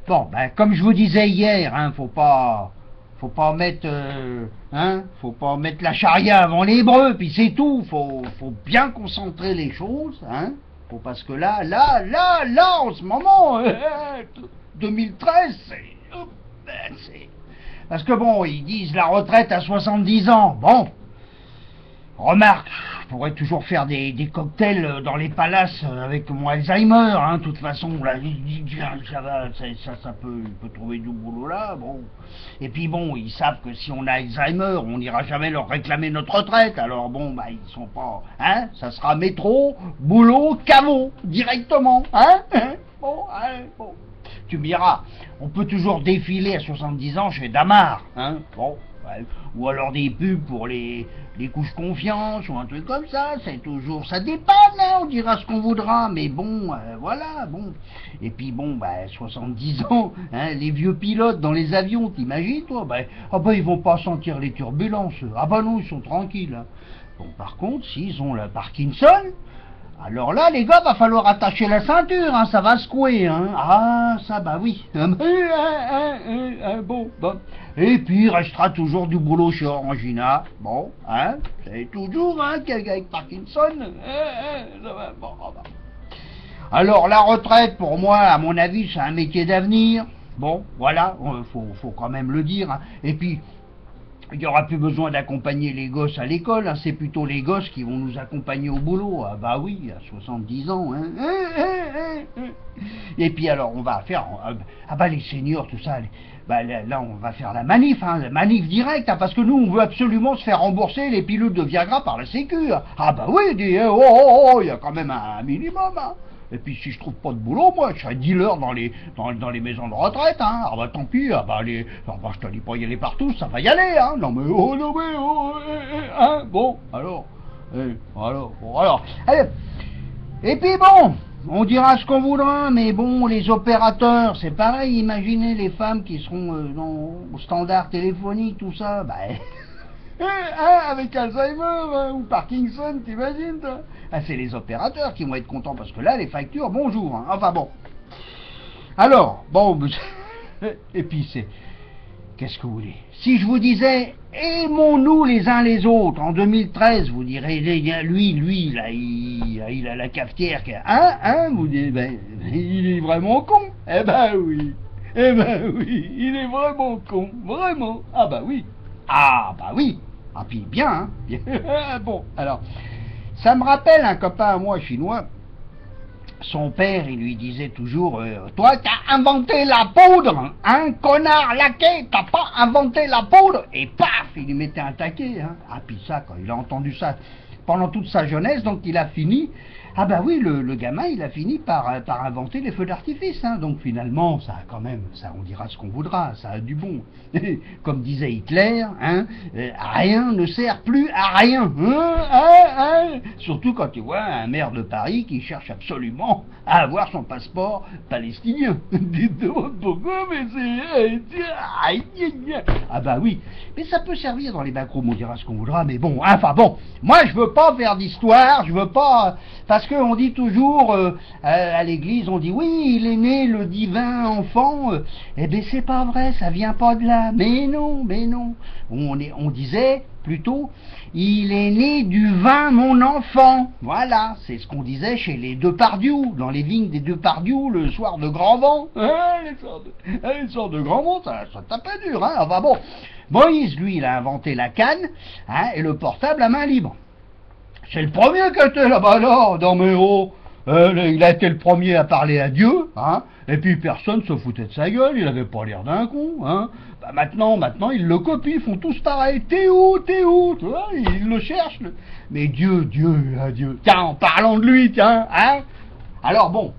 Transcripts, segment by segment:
Bon, ben, comme je vous disais hier, hein, faut pas mettre, faut pas mettre la charia avant les bœufs, puis c'est tout. Faut bien concentrer les choses, hein. Parce que là, en ce moment, 2013, c'est... Parce que bon, ils disent la retraite à 70 ans. Bon, remarque, je pourrais toujours faire des cocktails dans les palaces avec mon Alzheimer, hein, de toute façon, là, ça va, ça peut trouver du boulot là, bon. Et puis bon, ils savent que si on a Alzheimer, on n'ira jamais leur réclamer notre retraite, alors bon, bah, ils sont pas, hein, ça sera métro, boulot, caveau, directement, hein, bon, bon. Tu me diras, on peut toujours défiler à 70 ans chez Damar, hein, bon, ouais. Ou alors des pubs pour les couches confiance, ou un truc comme ça, c'est toujours, ça dépanne, hein, on dira ce qu'on voudra, mais bon, voilà, bon. Et puis bon, bah, 70 ans, hein, les vieux pilotes dans les avions, t'imagines, toi, bah, ah bah, ils vont pas sentir les turbulences, ah bah non, ils sont tranquilles, hein. Bon, par contre, s'ils ont le Parkinson, alors là, les gars, va falloir attacher la ceinture, hein, ça va secouer, hein. Ah, ça, bah oui. Bon. Et puis, il restera toujours du boulot chez Orangina. Bon, hein, c'est toujours, hein, avec Parkinson. Ça va, bon, bah. Alors, la retraite, pour moi, à mon avis, c'est un métier d'avenir. Bon, voilà, faut quand même le dire, hein. Et puis, il n'y aura plus besoin d'accompagner les gosses à l'école, hein, c'est plutôt les gosses qui vont nous accompagner au boulot. Ah bah oui, à 70 ans. Hein. Et puis alors, on va faire... Ah bah les seniors, tout ça, bah, là on va faire la manif, hein, la manif directe, hein, parce que nous on veut absolument se faire rembourser les pilules de Viagra par la Sécu. Hein. Ah bah oui, il il y a quand même un minimum. Hein. Et puis si je trouve pas de boulot, moi, je serai dealer dans les maisons de retraite, hein. Ah bah tant pis, ah bah je te dis pas y aller partout, ça va y aller, hein. Non mais hein, bon, alors, allez. Et puis bon, on dira ce qu'on voudra, mais bon, les opérateurs, c'est pareil, imaginez les femmes qui seront au standard téléphonique, tout ça, bah... avec Alzheimer ou Parkinson, t'imagines toi? Ah, c'est les opérateurs qui vont être contents parce que là, les factures, bonjour. Hein. Enfin bon. Alors, bon, et puis c'est... Qu'est-ce que vous voulez? Si je vous disais, aimons-nous les uns les autres, en 2013, vous direz, lui, là, il a la cafetière, vous dites, ben, il est vraiment con. Eh ben oui, il est vraiment con, vraiment. Ah bah oui. Ah puis bien, hein. Bon, alors, ça me rappelle un copain à moi chinois, son père, il lui disait toujours, toi, t'as inventé la poudre, hein, connard laquais, t'as pas inventé la poudre, et paf, il lui mettait un taquet, hein. Ah, puis ça, quand il a entendu ça pendant toute sa jeunesse, donc il a fini, ah bah oui, le gamin, il a fini par inventer les feux d'artifice, hein. Donc finalement, ça a quand même, ça, on dira ce qu'on voudra, ça a du bon. Comme disait Hitler, hein, rien ne sert plus à rien. Surtout quand tu vois un maire de Paris qui cherche absolument à avoir son passeport palestinien. Dites-moi pourquoi, mais c'est... Ah bah oui, mais ça peut servir dans les backrooms, on dira ce qu'on voudra, mais bon, enfin bon, moi je veux pas faire d'histoire, je veux pas... Parce qu'on dit toujours, à l'église, on dit, oui, il est né le divin enfant, eh bien c'est pas vrai, ça vient pas de là, mais non, on disait plutôt, il est né du vin mon enfant, voilà, c'est ce qu'on disait chez les Depardieu, dans les vignes des Depardieu, le soir de grand vent, les soirs de grand vent, ça tapait dur, hein, enfin bon, Moïse, lui, il a inventé la canne, hein, et le portable à main libre. C'est le premier qui était là-bas, là, dans mes hauts. Il a été le premier à parler à Dieu, hein, et puis personne se foutait de sa gueule, il avait pas l'air d'un con, hein. Bah maintenant, ils le copient, ils font tous pareil. T'es où, tu vois, ils le cherchent. Mais Dieu. Tiens, en parlant de lui, tiens, hein. Alors bon,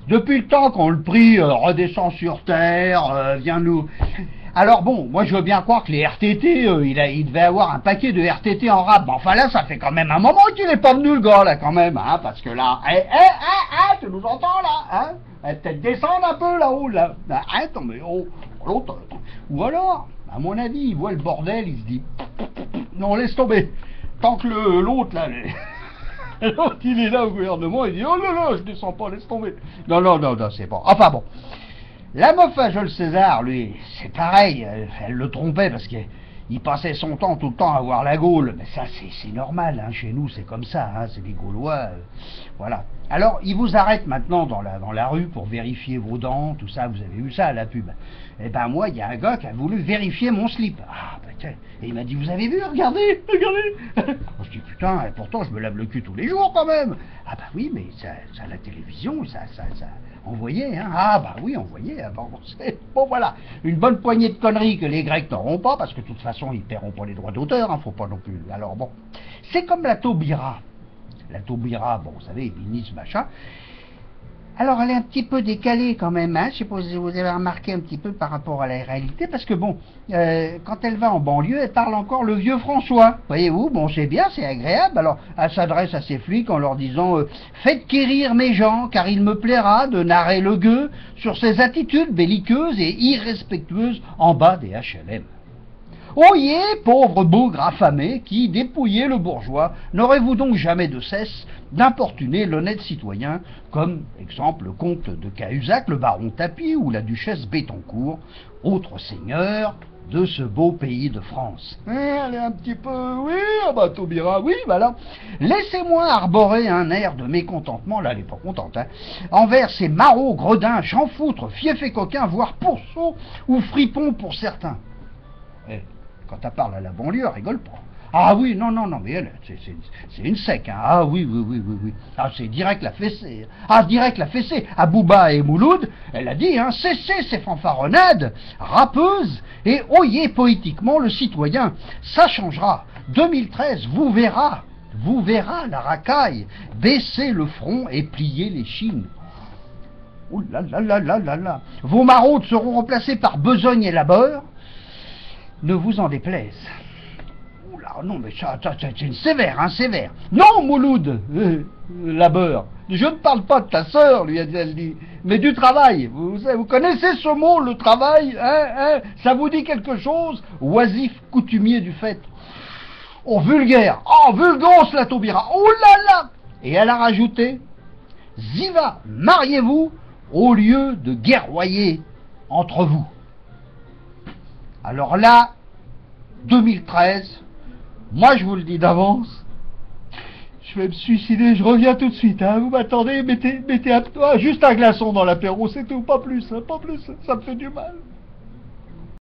depuis le temps qu'on le prie, redescend sur terre, vient nous... Alors bon, moi je veux bien croire que les RTT, il devait avoir un paquet de RTT en rap. Mais enfin là, ça fait quand même un moment qu'il n'est pas venu le gars là quand même, hein, parce que là, tu nous entends là, hein, peut-être descendre un peu là-haut là, attends mais l'autre, ou alors, à mon avis, il voit le bordel, il se dit, non laisse tomber, tant que l'autre là, l'autre il est là au gouvernement, il dit oh là là, je descends pas, laisse tomber, non c'est bon, enfin bon. La meuf à Jules César, lui, c'est pareil, elle le trompait parce qu'il passait son temps tout le temps à voir la Gaule. Mais ça, c'est normal, hein, chez nous, c'est comme ça, hein, c'est les Gaulois, voilà. Alors, il vous arrête maintenant dans la rue pour vérifier vos dents, tout ça, vous avez vu ça à la pub. Eh ben moi, il y a un gars qui a voulu vérifier mon slip. Ah, ben tiens, et il m'a dit, vous avez vu, regardez, regardez. Je dis, putain, et pourtant je me lave le cul tous les jours quand même. Ah ben oui, mais ça la télévision, ça envoyait, hein. Ah ben oui, envoyait. Bon voilà, une bonne poignée de conneries que les Grecs n'auront pas, parce que de toute façon, ils ne paieront pas les droits d'auteur, hein, faut pas non plus. Alors bon, c'est comme la Taubira. La Taubira, bon, vous savez, ministre, machin. Alors, elle est un petit peu décalée quand même, hein. Je sais pas si vous avez remarqué un petit peu par rapport à la réalité, parce que bon, quand elle va en banlieue, elle parle encore le vieux François. Voyez-vous, bon, c'est bien, c'est agréable. Alors, elle s'adresse à ses flics en leur disant faites quérir mes gens, car il me plaira de narrer le gueux sur ses attitudes belliqueuses et irrespectueuses en bas des HLM. Oyez, pauvre bougre affamé, qui, dépouillez le bourgeois, n'aurez-vous donc jamais de cesse d'importuner l'honnête citoyen, comme, exemple, le comte de Cahuzac, le baron Tapie ou la duchesse Bettencourt, autres seigneurs de ce beau pays de France. Elle est un petit peu, oui, bah Taubira, oui, voilà. Laissez-moi arborer un air de mécontentement, là elle n'est pas contente, hein, envers ces marauds, gredins, chanfoutres, fiefs et coquins, voire pourceaux ou fripons pour certains. Quand elle parle à la banlieue, elle rigole pas. Ah oui, non, mais elle, c'est une sec, hein. Ah oui. Ah, c'est direct la fessée. Ah, direct la fessée. À Bouba et Mouloud, elle a dit, hein, cessez ces fanfaronnades, rappeuses, et oyez poétiquement le citoyen. Ça changera. 2013, vous verra la racaille, baisser le front et plier les chines. Oh là là. Vos maraudes seront remplacées par besogne et labeur. Ne vous en déplaise. Oula, non, mais ça c'est sévère, hein, sévère. Non, Mouloud, labeur. Je ne parle pas de ta sœur, lui a-t-elle dit, mais du travail. Vous connaissez ce mot, le travail, hein? Ça vous dit quelque chose? Oisif coutumier du fait. Oh, vulgaire. Oh, vulgance, la Taubira. Oh là là. Et elle a rajouté, Ziva, mariez-vous au lieu de guerroyer entre vous. Alors là, 2013, moi je vous le dis d'avance, je vais me suicider, je reviens tout de suite, hein. Vous m'attendez, mettez juste un glaçon dans l'apéro, c'est tout, pas plus, ça me fait du mal.